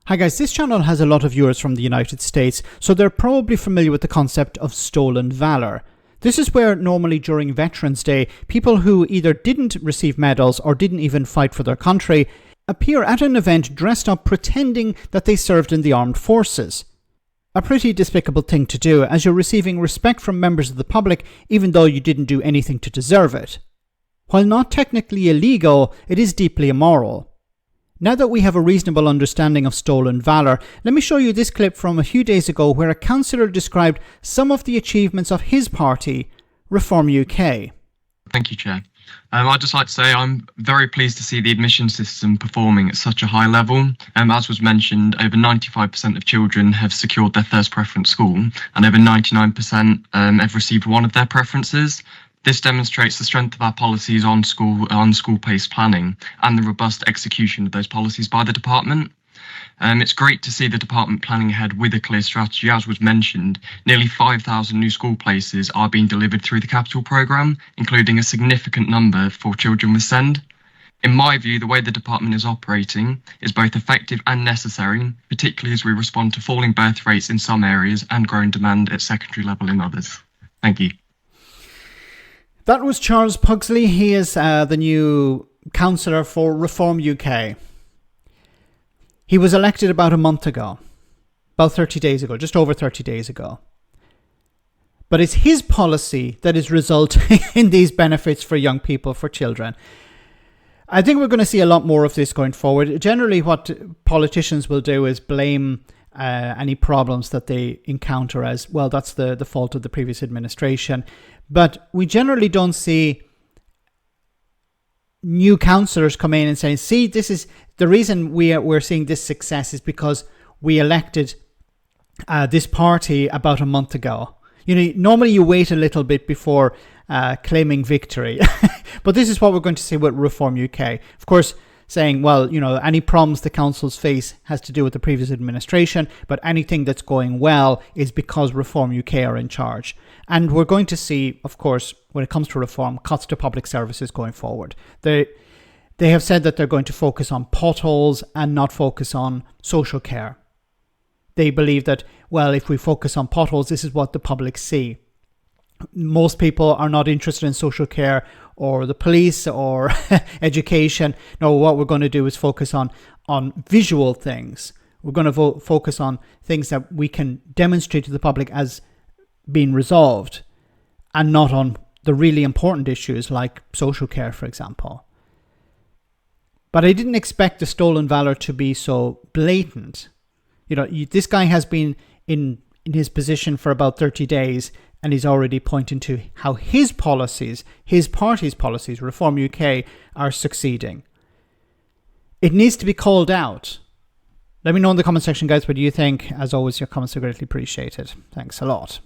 Hi guys, this channel has a lot of viewers from the United States, so they're probably familiar with the concept of stolen valor. This is where normally during Veterans Day, people who either didn't receive medals or didn't even fight for their country appear at an event dressed up pretending that they served in the armed forces. A pretty despicable thing to do, as you're receiving respect from members of the public even though you didn't do anything to deserve it. While not technically illegal, it is deeply immoral. Now that we have a reasonable understanding of stolen valor, let me show you this clip from a few days ago where a councillor described some of the achievements of his party, Reform UK. Thank you, Chair. I'd just like to say I'm very pleased to see the admission system performing at such a high level. As was mentioned, over 95% of children have secured their first preference school, and over 99% have received one of their preferences. This demonstrates the strength of our policies on school-based planning and the robust execution of those policies by the department. It's great to see the department planning ahead with a clear strategy. As was mentioned, nearly 5,000 new school places are being delivered through the Capital Programme, including a significant number for children with SEND. In my view, the way the department is operating is both effective and necessary, particularly as we respond to falling birth rates in some areas and growing demand at secondary level in others. Thank you. That was Charles Pugsley. He is the new councillor for Reform UK. He was elected about a month ago, about 30 days ago, just over 30 days ago. But it's his policy that is resulting in these benefits for young people, for children. I think we're going to see a lot more of this going forward. Generally, what politicians will do is blame any problems that they encounter as, well, that's the fault of the previous administration. But we generally don't see new councillors come in and say, see, this is the reason we're seeing this success is because we elected this party about a month ago. You know, normally you wait a little bit before claiming victory. But this is what we're going to see with Reform UK. Of course, saying, well, you know, any problems the councils face has to do with the previous administration, but anything that's going well is because Reform UK are in charge. And we're going to see, of course, when it comes to reform, cuts to public services going forward. They have said that they're going to focus on potholes and not focus on social care. They believe that, well, if we focus on potholes, this is what the public see. Most people are not interested in social care or the police or education. No, what we're going to do is focus on visual things. We're going to focus on things that we can demonstrate to the public as being resolved, and not on the really important issues like social care, for example. But I didn't expect the stolen valor to be so blatant. You know, this guy has been in his position for about 30 days, and he's already pointing to how his policies, his party's policies, Reform UK, are succeeding. It needs to be called out. Let me know in the comment section, guys, what do you think? As always, your comments are greatly appreciated. Thanks a lot.